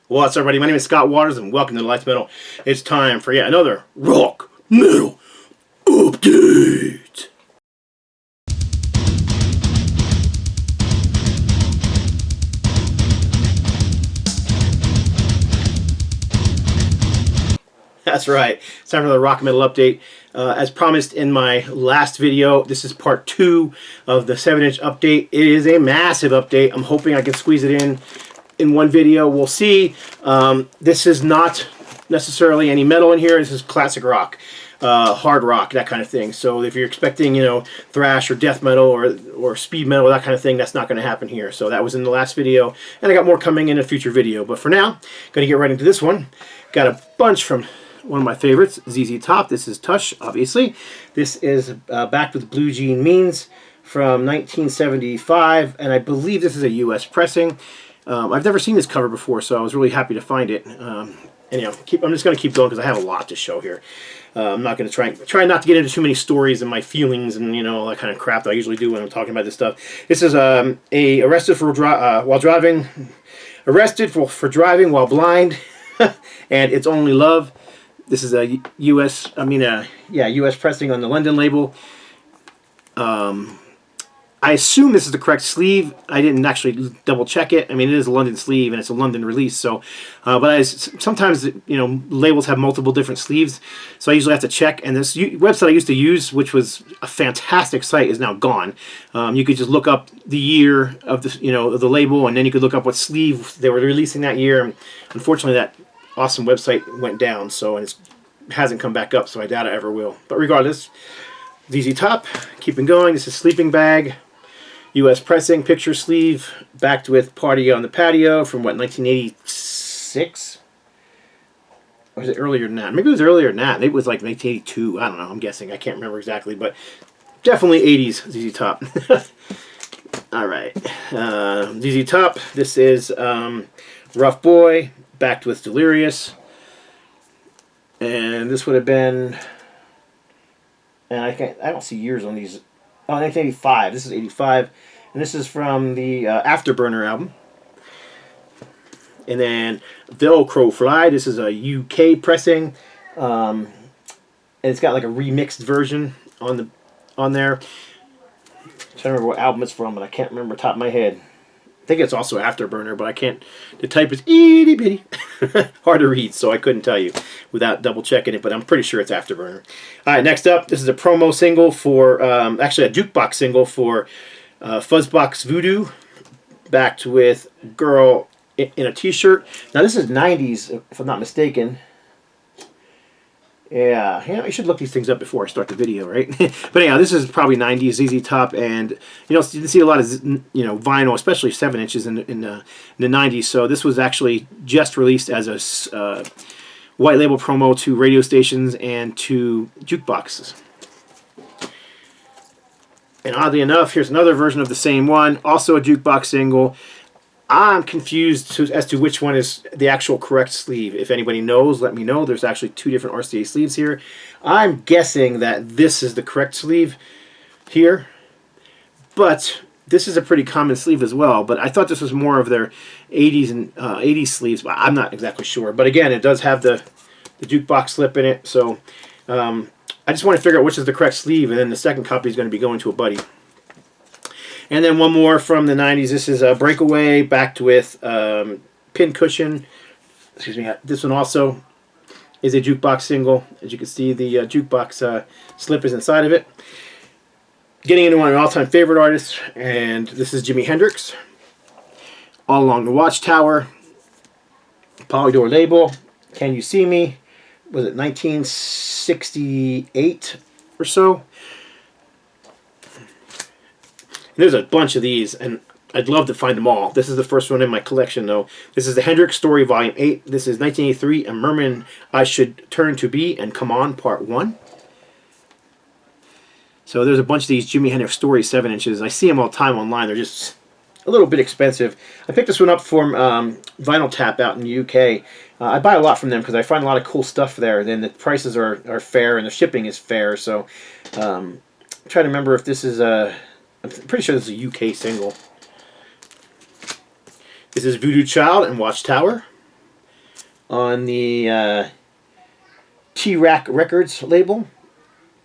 What's up, everybody? My name is Scott Waters, and welcome to the Life Metal. It's time for yet another rock metal update. That's right. It's time for the rock metal update. As promised in my last video, this is part 2 of the 7-inch update. It is a massive update. I'm hoping I can squeeze it in one video. We'll see. This is not necessarily any metal in here. This is classic rock, hard rock, that kind of thing. So if you're expecting, thrash or death metal or speed metal, that kind of thing, that's not going to happen here. So that was in the last video, and I got more coming in a future video. But for now, going to get right into this one. Got a bunch from one of my favorites, ZZ Top. This is Tush, obviously. This is Backed with Blue Jean Means from 1975, and I believe this is a U.S. pressing. I've never seen this cover before, so I was really happy to find it. I'm just going to keep going because I have a lot to show here. I'm not going to try not to get into too many stories and my feelings and all that kind of crap that I usually do when I'm talking about this stuff. This is arrested for driving while blind, and It's Only Love. This is a U.S. pressing on the London label. I assume this is the correct sleeve. I didn't actually double check it. I mean, it is a London sleeve and it's a London release. So, sometimes labels have multiple different sleeves, so I usually have to check. And this website I used to use, which was a fantastic site, is now gone. You could just look up the year of the label, and then you could look up what sleeve they were releasing that year. And unfortunately, that awesome website went down, and it hasn't come back up. So I doubt it ever will. But regardless, ZZ Top, keeping going. This is Sleeping Bag. U.S. pressing, picture sleeve, backed with Party on the Patio from, 1986? Or was it earlier than that? Maybe it was earlier than that. Maybe it was like 1982. I don't know. I'm guessing. I can't remember exactly. But definitely 80s ZZ Top. All right. ZZ Top. This is Rough Boy, backed with Delirious. And this would have been... And I don't see years on these... Oh, 1985. This is 85. And this is from the Afterburner album. And then They'll Crow Fly. This is a UK pressing. And it's got like a remixed version on there. I'm trying to remember what album it's from, but I can't remember top of my head. I think it's also Afterburner, but I can't. The type is itty bitty. Hard to read, so I couldn't tell you without double checking it, but I'm pretty sure it's Afterburner. All right, next up, this is a promo single for, actually a jukebox single for Fuzzbox Voodoo, backed with Girl in a T-shirt. Now, this is 90s, if I'm not mistaken. Yeah, you should look these things up before I start the video, right? But anyhow, this is probably 90s ZZ Top, and you see a lot of vinyl, especially 7 inches in the 90s. So this was actually just released as a white label promo to radio stations and to jukeboxes. And oddly enough, here's another version of the same one, also a jukebox single. I'm confused as to which one is the actual correct sleeve. If anybody knows, let me know. There's actually 2 different RCA sleeves here. I'm guessing that this is the correct sleeve here. But this is a pretty common sleeve as well. But I thought this was more of their 80s and 80s sleeves. But I'm not exactly sure. But again, it does have the jukebox slip in it. So I just want to figure out which is the correct sleeve. And then the second copy is going to be going to a buddy. And then one more from the 90s. This is a Breakaway, backed with Pincushion. Excuse me. This one also is a jukebox single. As you can see, the jukebox slip is inside of it. Getting into one of my all-time favorite artists, and this is Jimi Hendrix. All Along the Watchtower. Polydor label. Can You See Me? Was it 1968 or so? There's a bunch of these, and I'd love to find them all. This is the first one in my collection, though. This is the Hendrix Story, Volume 8. This is 1983, A Merman I Should Turn to Be, and Come On, Part 1. So there's a bunch of these Jimi Hendrix Story 7 inches. I see them all the time online. They're just a little bit expensive. I picked this one up from Vinyl Tap out in the UK. I buy a lot from them because I find a lot of cool stuff there. Then the prices are fair, and the shipping is fair. So I'm trying to remember if this is a... I'm pretty sure this is a UK single. This is Voodoo Child and Watchtower. on the T-Rack Records label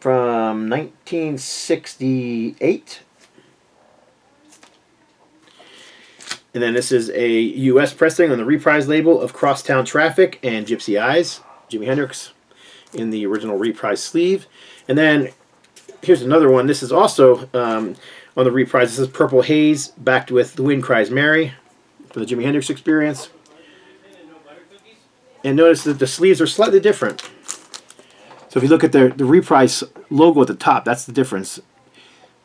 from 1968. And then this is a U.S. pressing on the reprise label of Crosstown Traffic and Gypsy Eyes, Jimi Hendrix, in the original reprise sleeve. And then here's another one. This is also on the reprise. This is Purple Haze, backed with The Wind Cries Mary for the Jimi Hendrix Experience. And notice that the sleeves are slightly different. So if you look at the reprise logo at the top, that's the difference.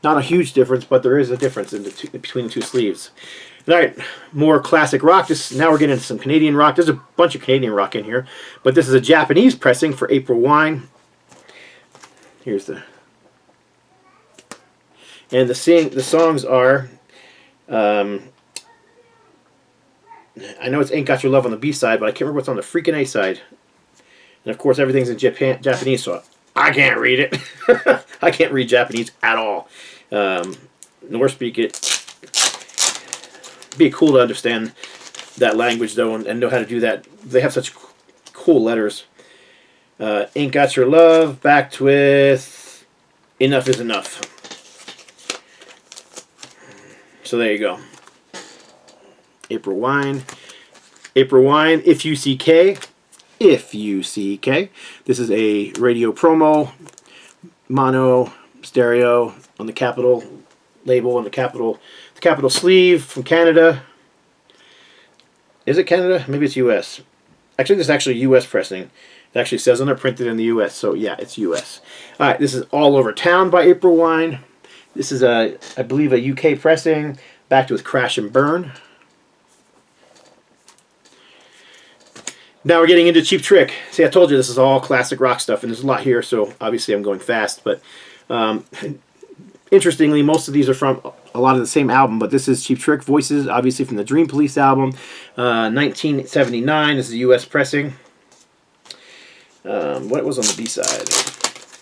Not a huge difference, but there is a difference in between the two sleeves. All right, more classic rock. Now we're getting into some Canadian rock. There's a bunch of Canadian rock in here, but this is a Japanese pressing for April Wine. Here's the... And the songs are... I know it's Ain't Got Your Love on the B side, but I can't remember what's on the freaking A side. And of course, everything's in Japanese, so I can't read it. I can't read Japanese at all, nor speak it. It'd be cool to understand that language, though, and know how to do that. They have such cool letters. Ain't Got Your Love, backed with Enough Is Enough. So there you go. April Wine. April Wine, If You See K. If You See K. This is a radio promo, mono, stereo, on the Capitol label, on the Capitol sleeve from Canada. Is it Canada? Maybe it's U.S. Actually, this is actually U.S. pressing. It actually says on there, printed in the U.S., so yeah, it's U.S. All right, this is All Over Town by April Wine. This is, I believe, a U.K. pressing, backed with Crash and Burn. Now we're getting into Cheap Trick. See, I told you this is all classic rock stuff, and there's a lot here, so obviously I'm going fast. But interestingly, most of these are from a lot of the same album, but this is Cheap Trick Voices, obviously from the Dream Police album, 1979. This is a U.S. pressing. What was on the B-side?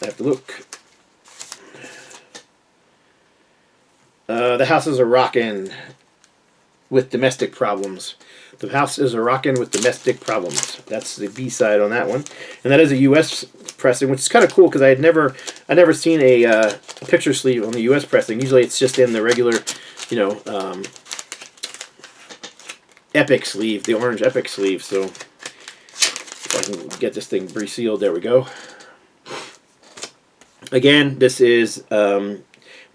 I have to look. The Houses Are Rockin' with Domestic Problems. The House is a Rockin' with Domestic Problems. That's the B-side on that one. And that is a U.S. pressing, which is kind of cool because I never seen a picture sleeve on the U.S. pressing. Usually it's just in the regular, Epic sleeve, the orange Epic sleeve. So if I can get this thing resealed, there we go. Again, this is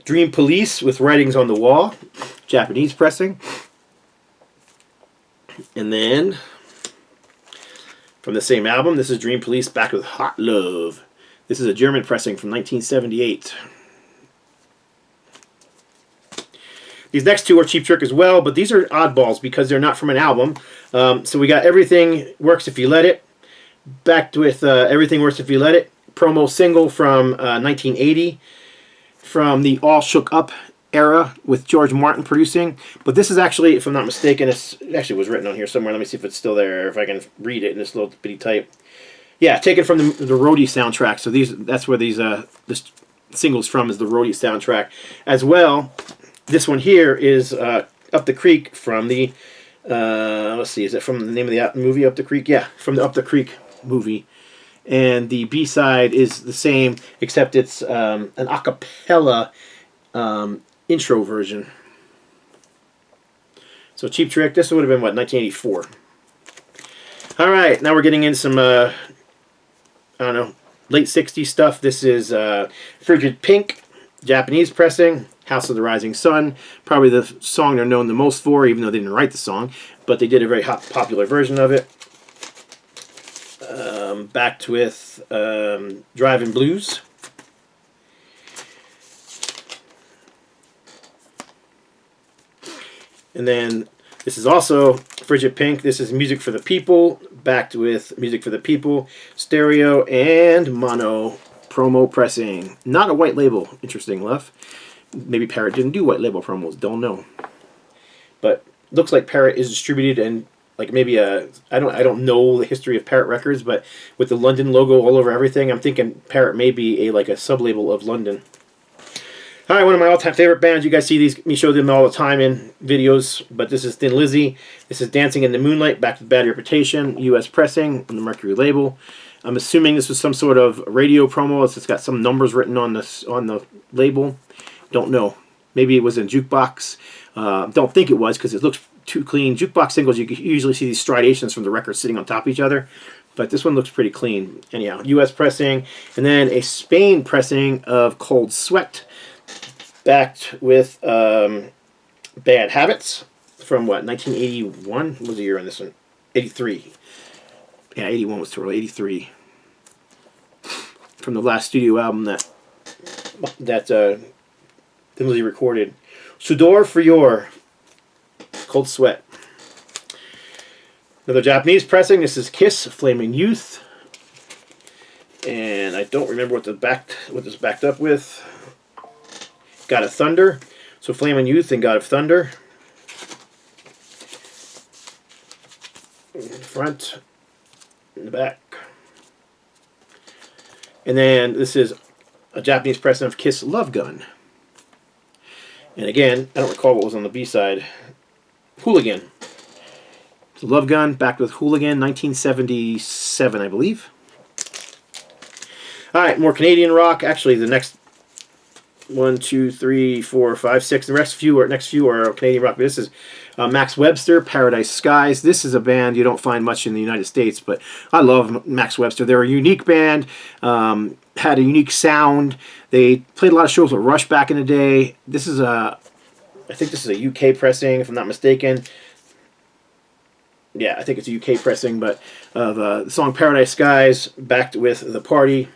Dream Police with Writings on the Wall, Japanese pressing. And then, from the same album, this is Dream Police back with Hot Love. This is a German pressing from 1978. These next two are Cheap Trick as well, but these are oddballs because they're not from an album. So we got Everything Works If You Let It, backed with Everything Works If You Let It, promo single from 1980, from the All Shook Up era with George Martin producing. But this is actually, if I'm not mistaken, it actually was written on here somewhere. Let me see if it's still there, if I can read it in this little bitty type. Yeah, taken from the Roadie soundtrack. So that's where this single's from, is the Roadie soundtrack. As well, this one here is Up the Creek from the, let's see, is it from the name of the movie, Up the Creek? Yeah, from the Up the Creek movie. And the B-side is the same, except it's an a cappella intro version. So Cheap Trick, this would have been, what, 1984. All right, now we're getting into some, I don't know, late 60s stuff. This is Frigid Pink, Japanese pressing, House of the Rising Sun. Probably the song they're known the most for, even though they didn't write the song. But they did a very popular version of it. Backed with Driving Blues. And then this is also Frigid Pink. This is Music for the People, backed with Music for the People, stereo and mono promo pressing. Not a white label, interesting enough. Maybe Parrot didn't do white label promos, don't know. But looks like Parrot is distributed, and like maybe I don't know the history of Parrot Records, but with the London logo all over everything, I'm thinking Parrot may be like a sub-label of London. All right, one of my all-time favorite bands. You guys see these, me show them all the time in videos, but this is Thin Lizzy. This is Dancing in the Moonlight, Back with Bad Reputation, U.S. pressing on the Mercury label. I'm assuming this was some sort of radio promo. It's got some numbers written on the label. Don't know. Maybe it was in jukebox. Don't think it was because it looks too clean. Jukebox singles, you usually see these striations from the records sitting on top of each other. But this one looks pretty clean. Anyhow, U.S. pressing. And then a Spain pressing of Cold Sweat. Backed with Bad Habits from what, 1981? What was the year on this one? 83. Yeah, 81 was too early. 83. From the last studio album that Thin Lizzy recorded. Sudor Frior. Cold Sweat. Another Japanese pressing. This is Kiss, Flaming Youth. And I don't remember what this backed up with. God of Thunder. So Flaming Youth and God of Thunder. In the front. In the back. And then this is a Japanese pressing of Kiss Love Gun. And again, I don't recall what was on the B-side. Hooligan. So Love Gun, backed with Hooligan, 1977, I believe. Alright, more Canadian rock. Actually, the next 1, 2, 3, 4, 5, 6. The next few are Canadian rock. This is Max Webster, Paradise Skies. This is a band you don't find much in the United States, but I love Max Webster. They're a unique band, had a unique sound. They played a lot of shows with Rush back in the day. This is I think this is a UK pressing, if I'm not mistaken. Yeah, I think it's a UK pressing, but of the song Paradise Skies, backed with The Party.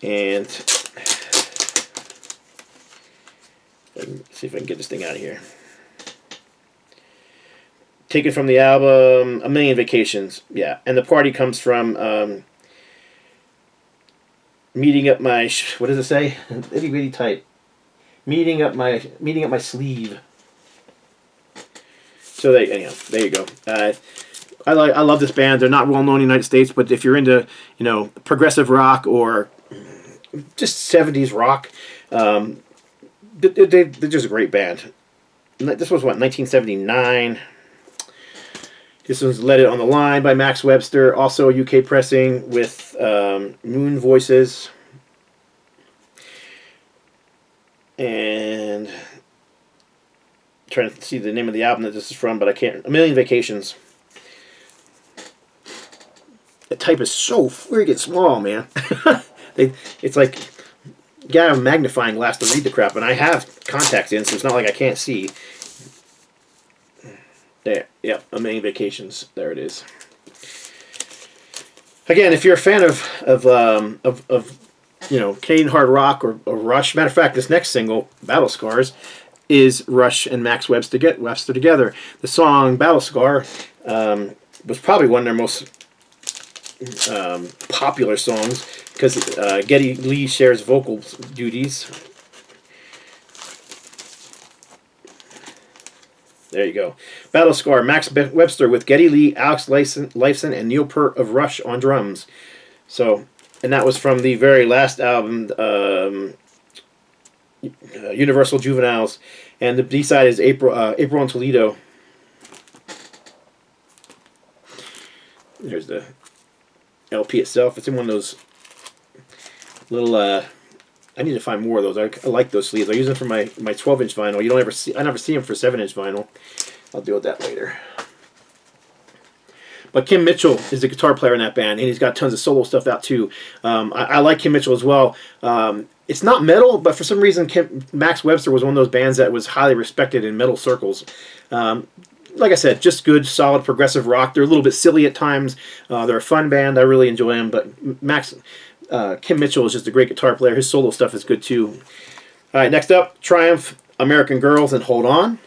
And let's see if I can get this thing out of here. Taken from the album A Million Vacations. Yeah, and The Party comes from meeting up my what does it say? Itty bitty tight. Meeting up my sleeve. So anyhow, there you go. I love this band. They're not well known in the United States, but if you're into progressive rock or just 70s rock, they're just a great band. This was what, 1979. This was Let It On The Line by Max Webster, also a UK pressing with Moon Voices. And I'm trying to see the name of the album that this is from, but I can't. A Million Vacations. The type is so freaking small, man. It's like you gotta have a magnifying glass to read the crap, and I have contacts in, so it's not like I can't see. There, yep, A Million Vacations. There it is. Again, if you're a fan of Canadian hard rock or Rush, matter of fact, this next single, Battle Scars, is Rush and Max Webster together. The song Battle Scar was probably one of their most popular songs because Geddy Lee shares vocal duties. There you go. Battle Scar, Max Webster with Geddy Lee, Alex Lifeson, and Neil Peart of Rush on drums. So, and that was from the very last album, Universal Juveniles, and the B-side is April in Toledo. There's the LP itself. It's in one of those little. I need to find more of those. I like those sleeves. I use them for my 12-inch vinyl. I never see them for 7-inch vinyl. I'll deal with that later. But Kim Mitchell is the guitar player in that band, and he's got tons of solo stuff out too. I like Kim Mitchell as well. It's not metal, but for some reason Max Webster was one of those bands that was highly respected in metal circles. Like I said, just good, solid, progressive rock. They're a little bit silly at times. They're a fun band. I really enjoy them. But Kim Mitchell is just a great guitar player. His solo stuff is good too. All right, next up, Triumph, American Girls, and Hold On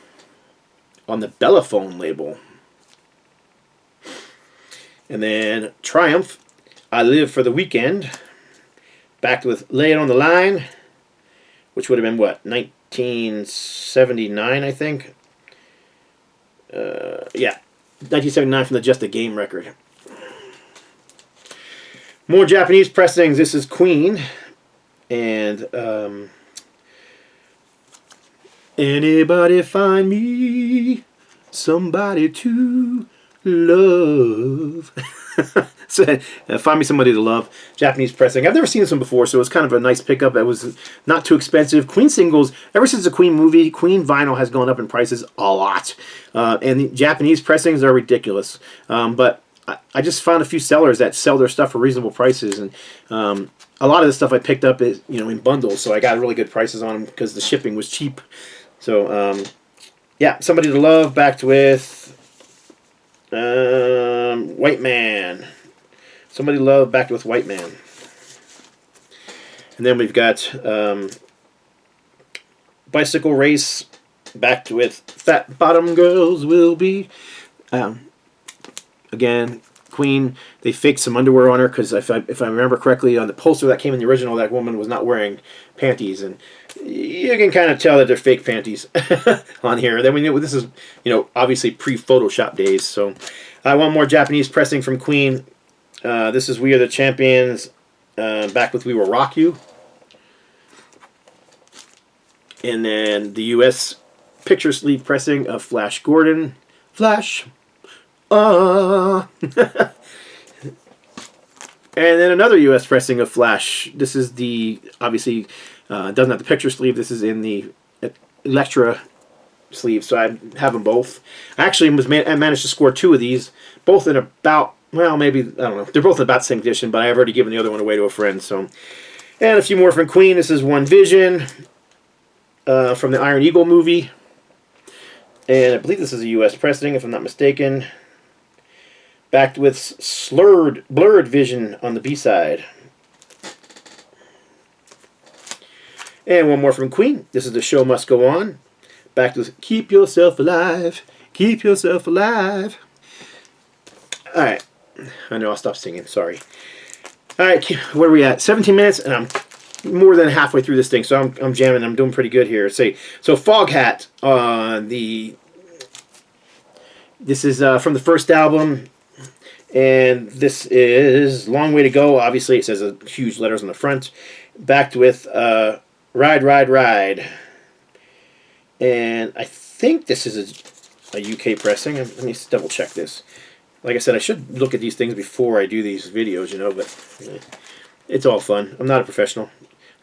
the Bellaphone label. And then Triumph, I Live for the Weekend, backed with Lay It On The Line, which would have been, what, 1979, I think? Yeah, 1979 from the Just a Game record. More Japanese pressings. This is Queen, And anybody find me somebody to love. So, find me somebody to love. Japanese pressing. I've never seen this one before, so it's kind of a nice pickup. It was not too expensive. Queen singles, ever since the Queen movie, Queen vinyl has gone up in prices a lot. And the Japanese pressings are ridiculous. But I just found a few sellers that sell their stuff for reasonable prices. And a lot of the stuff I picked up is, in bundles, so I got really good prices on them because the shipping was cheap. So, yeah, somebody to love, backed with White Man. Somebody to love, backed with White Man. And then we've got Bicycle Race, backed with Fat Bottom Girls Will Be. Again, Queen, they faked some underwear on her because if I remember correctly, on the poster that came in the original, that woman was not wearing panties, and you can kind of tell that they're fake panties on here. Then we knew this is, obviously pre-Photoshop days. So, one more Japanese pressing from Queen. This is We Are the Champions, back with We Will Rock You. And then the U.S. picture sleeve pressing of Flash Gordon. Flash. And then another U.S. pressing of Flash. This is the, obviously, doesn't have the picture sleeve. This is in the Electra sleeve, so I have them both. I actually I managed to score 2 of these, both in about, well, maybe, I don't know. They're both in about the same condition, but I've already given the other one away to a friend. So, and a few more from Queen. This is One Vision from the Iron Eagle movie. And I believe this is a U.S. pressing, if I'm not mistaken. Backed with Blurred Vision on the B-side. And one more from Queen. This is The Show Must Go On. Backed with Keep Yourself Alive. Keep Yourself Alive. Alright. I know, I'll stop singing. Sorry. Alright, where are we at? 17 minutes, and I'm more than halfway through this thing, so I'm jamming. I'm doing pretty good here. So Foghat. This is from the first album. And this is Long Way to Go. Obviously, it says huge letters on the front. Backed with Ride, Ride, Ride. And I think this is a UK pressing. Let me double check this. Like I said, I should look at these things before I do these videos, but it's all fun. I'm not a professional.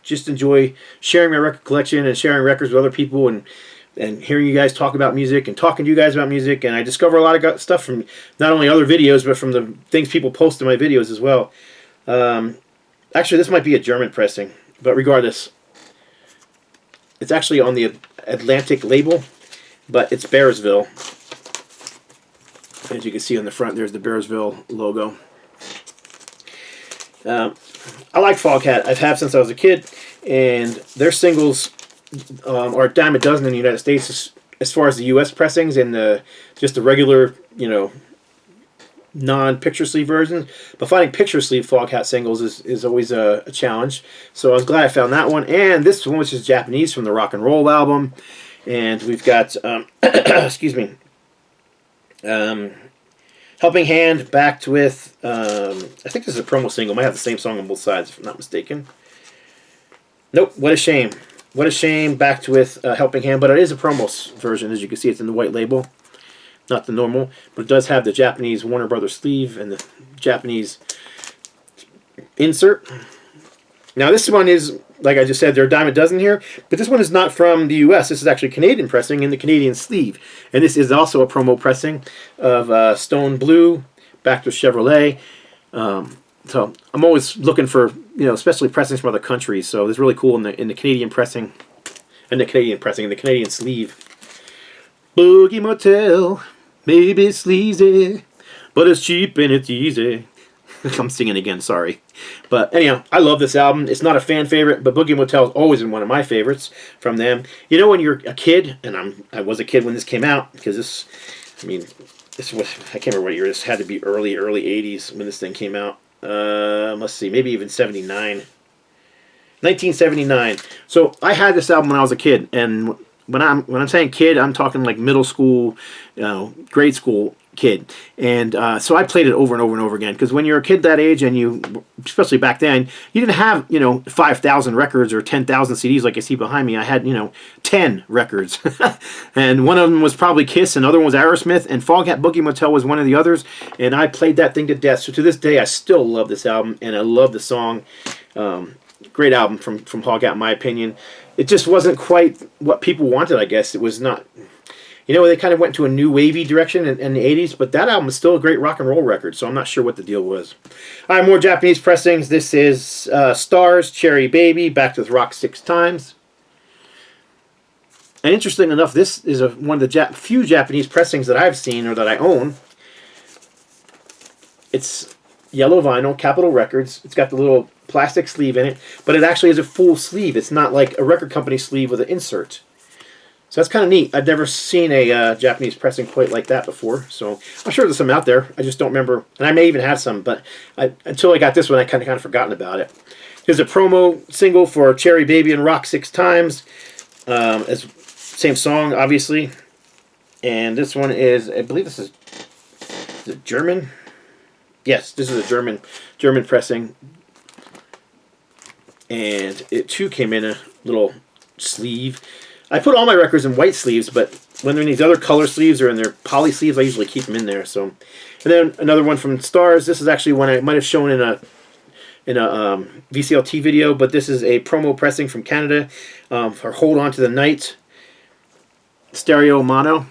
Just enjoy sharing my record collection and sharing records with other people and hearing you guys talk about music and talking to you guys about music. And I discover a lot of stuff from not only other videos, but from the things people post in my videos as well. Actually, this might be a German pressing, but regardless, it's actually on the Atlantic label, but it's Bearsville. As you can see on the front, there's the Bearsville logo. I like Foghat. I've had since I was a kid, and their singles are a dime a dozen in the United States as far as the U.S. pressings and just the regular, non-picture sleeve versions. But finding picture sleeve Foghat singles is always a challenge. So I was glad I found that one. And this one, which is Japanese from the Rock and Roll album. And we've got, excuse me, Helping Hand backed with, I think this is a promo single. Might have the same song on both sides, if I'm not mistaken. Nope, What a Shame. What a Shame, backed with Helping Hand, but it is a promo version. As you can see, it's in the white label, not the normal, but it does have the Japanese Warner Brothers sleeve and the Japanese insert. Now this one is, like I just said, there are a dime a dozen here, but this one is not from the U.S. This is actually Canadian pressing in the Canadian sleeve, and this is also a promo pressing of Stone Blue, backed with Chevrolet. So I'm always looking for, especially pressings from other countries. So it's really cool in the Canadian pressing, in the Canadian sleeve. Boogie Motel, maybe it's sleazy, but it's cheap and it's easy. I'm singing again, sorry. But anyhow, I love this album. It's not a fan favorite, but Boogie Motel has always been one of my favorites from them. When you're a kid, and I was a kid when this came out, because this was, I can't remember what year. This had to be early 80s when this thing came out. Let's see, maybe even 79. 1979. So I had this album when I was a kid, and when I'm saying kid, I'm talking like middle school, grade school kid. And so I played it over and over and over again, because when you're a kid that age, and you, especially back then, you didn't have, 5,000 records or 10,000 CDs like I see behind me. I had, 10 records. And one of them was probably Kiss, and another one was Aerosmith, and Foghat Boogie Motel was one of the others. And I played that thing to death. So to this day, I still love this album, and I love the song. Great album from Foghat, in my opinion. It just wasn't quite what people wanted, I guess. It was not... they kind of went to a new wavy direction in the 80s, but that album is still a great rock and roll record, so I'm not sure what the deal was. All right, more Japanese pressings. This is Stars, Cherry Baby, backed with Rock 6 Times. And interesting enough, this is one of the few Japanese pressings that I've seen or that I own. It's yellow vinyl, Capitol Records. It's got the little plastic sleeve in it, but it actually is a full sleeve. It's not like a record company sleeve with an insert. So that's kind of neat. I've never seen a Japanese pressing quite like that before. So I'm sure there's some out there. I just don't remember. And I may even have some, but until I got this one, I kind of forgotten about it. Here's a promo single for Cherry Baby and Rock 6 Times. Same song, obviously. And this one is, I believe this is it German? Yes, this is a German pressing. And it too came in a little sleeve. I put all my records in white sleeves, but when they're in these other color sleeves or in their poly sleeves, I usually keep them in there. So, and then another one from Stars. This is actually one I might have shown in a VCLT video, but this is a promo pressing from Canada for Hold On to the Night stereo mono.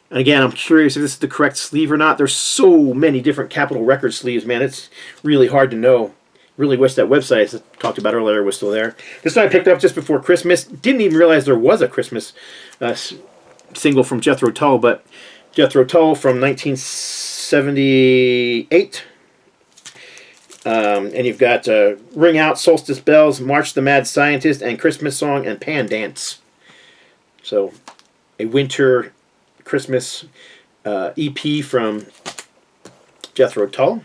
And again, I'm curious if this is the correct sleeve or not. There's so many different Capitol Record sleeves, man. It's really hard to know. Really wish that website I talked about earlier was still there. This one I picked up just before Christmas. Didn't even realize there was a Christmas single from Jethro Tull, but Jethro Tull from 1978. And you've got Ring Out, Solstice Bells, March the Mad Scientist, and Christmas Song, and Pan Dance. So a winter Christmas EP from Jethro Tull.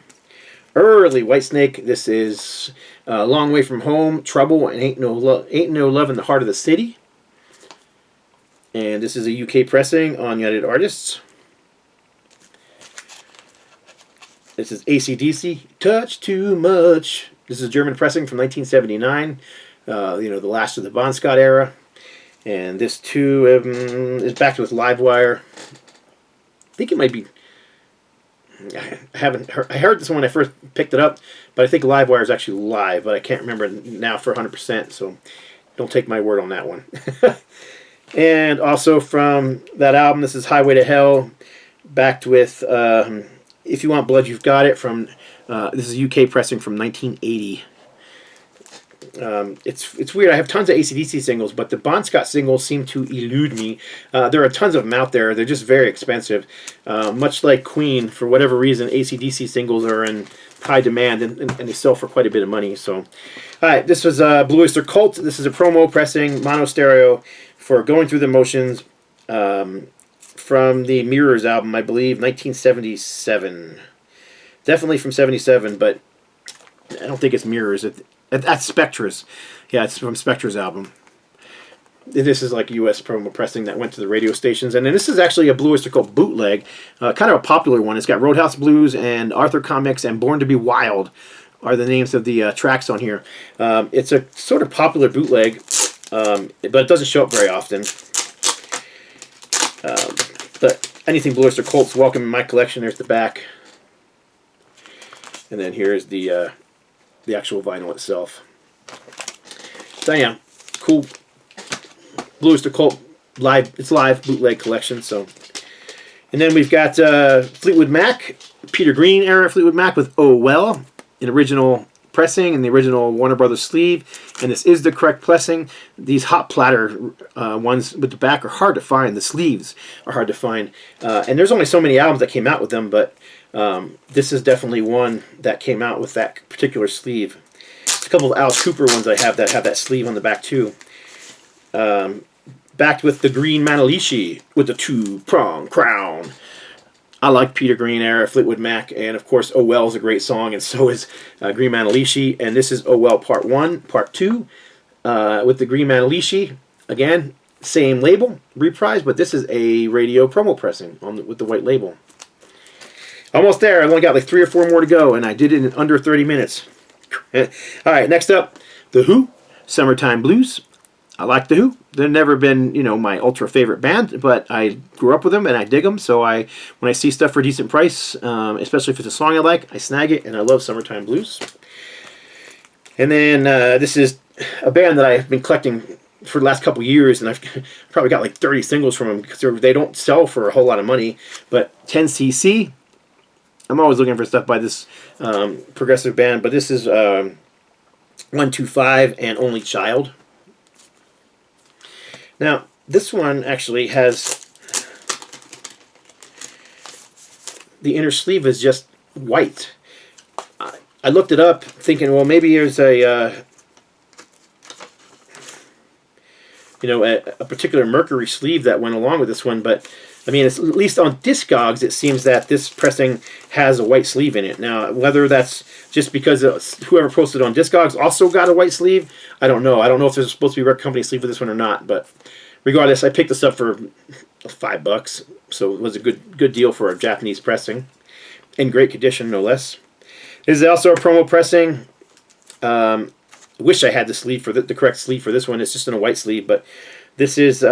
Early Whitesnake. This is Long Way From Home, Trouble, and Ain't No Love in the Heart of the City. And this is a UK pressing on United Artists. This is AC/DC, Touch Too Much. This is a German pressing from 1979. The last of the Bon Scott era. And this too is backed with Livewire. I think it might be... I heard this one when I first picked it up, but I think Livewire is actually live, but I can't remember now for 100%, so don't take my word on that one. And also from that album, this is Highway to Hell, backed with If You Want Blood, You've Got It. This is UK pressing from 1980. It's weird. I have tons of AC/DC singles, but the Bon Scott singles seem to elude me. There are tons of them out there. They're just very expensive. Much like Queen, for whatever reason, AC/DC singles are in high demand, and they sell for quite a bit of money. So, all right, this was Blue Oyster Cult. This is a promo pressing, mono stereo, for Going Through the Motions, from the Mirrors album, I believe, 1977. Definitely from 77, but I don't think it's Mirrors. That's Spectra's. Yeah, it's from Spectra's album. This is like U.S. promo pressing that went to the radio stations. And then this is actually a Blue Oyster Cult bootleg. Kind of a popular one. It's got Roadhouse Blues and Arthur Comics and Born to Be Wild are the names of the tracks on here. It's a sort of popular bootleg, but it doesn't show up very often. But anything Blue Oyster Cult's welcome in my collection. There's the back. And then here's the actual vinyl itself. So yeah, cool Blue Oyster Cult live. It's live bootleg collection. So, and then we've got Fleetwood Mac, Peter Green era Fleetwood Mac with Oh Well, an original pressing and the original Warner Brothers sleeve. And this is the correct pressing. These hot platter ones with the back are hard to find. The sleeves are hard to find. And there's only so many albums that came out with them, but this is definitely one that came out with that particular sleeve. There's a couple of Alice Cooper ones I have that sleeve on the back too. Backed with the green Manalishi with the two-prong crown. I like Peter Green era Fleetwood Mac, and of course Oh Well is a great song, and so is Green Manalishi. And this is Oh Well Part 1, Part 2 with the green Manalishi. Again, same label, reprise, but this is a radio promo pressing with the white label. Almost there. I've only got like 3 or 4 more to go, and I did it in under 30 minutes. All right, next up, The Who, Summertime Blues. I like The Who. They've never been, you know, my ultra favorite band, but I grew up with them and I dig them. So when I see stuff for a decent price, especially if it's a song I like, I snag it, and I love Summertime Blues. And then this is a band that I've been collecting for the last couple years, and I've probably got like 30 singles from them because they don't sell for a whole lot of money. But 10cc, I'm always looking for stuff by this progressive band, but this is 125 and Only Child. Now, this one actually has, the inner sleeve is just white. I looked it up thinking, well, maybe there's a particular Mercury sleeve that went along with this one, but I mean, it's, at least on Discogs, it seems that this pressing has a white sleeve in it. Now, whether that's just because whoever posted on Discogs also got a white sleeve, I don't know. I don't know if there's supposed to be a record company sleeve for this one or not, but regardless, I picked this up for $5, so it was a good deal for a Japanese pressing. In great condition, no less. This is also a promo pressing. Wish I had the sleeve for the correct sleeve for this one. It's just in a white sleeve, but this is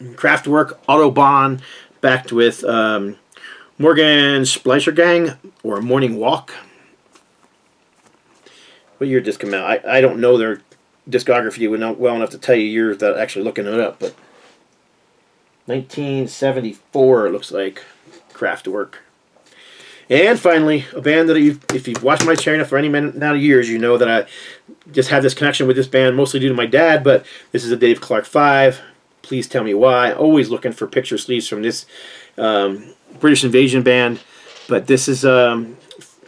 Kraftwerk Autobahn, backed with Morgan Spleicher Gang, or Morning Walk. What year did this come out? I don't know their discography well enough to tell you years without actually looking it up, but 1974 it looks like, Kraftwerk. And finally, a band that if you've watched my channel for any amount of years, you know that I just have this connection with this band, mostly due to my dad, but this is a Dave Clark 5. Please tell me why. Always looking for picture sleeves from this British Invasion band, but this is I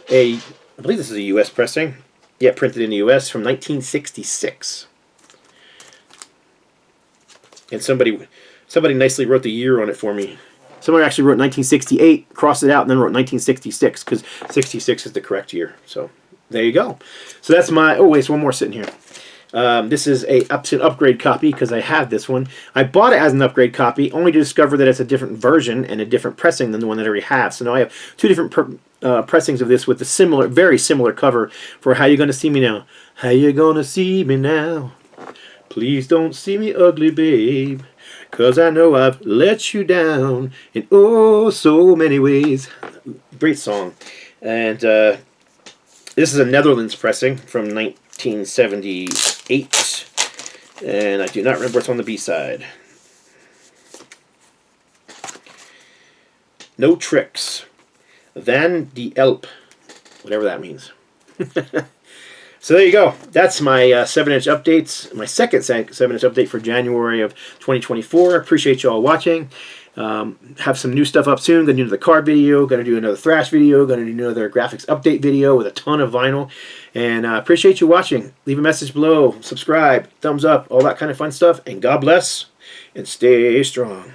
believe this is a U.S. pressing. Yeah, printed in the U.S. from 1966. And somebody nicely wrote the year on it for me. Someone actually wrote 1968, crossed it out, and then wrote 1966, because 66 is the correct year. So there you go. So that's my... Oh, wait, one more sitting here. This is an upgrade copy, because I have this one. I bought it as an upgrade copy, only to discover that it's a different version and a different pressing than the one that I already have. So now I have 2 different pressings of this with the very similar cover for How You Gonna See Me Now. How you gonna see me now? Please don't see me ugly, babe, 'cause I know I've let you down in oh so many ways. Great song. And this is a Netherlands pressing from 1978. And I do not remember what's on the B-side. No Tricks. Van die Elp. Whatever that means. So there you go. That's my 7-inch updates. My second 7-inch update for January of 2024. Appreciate you all watching. Have some new stuff up soon. Going to do another card video. Going to do another thrash video. Going to do another graphics update video with a ton of vinyl. And appreciate you watching. Leave a message below. Subscribe. Thumbs up. All that kind of fun stuff. And God bless. And stay strong.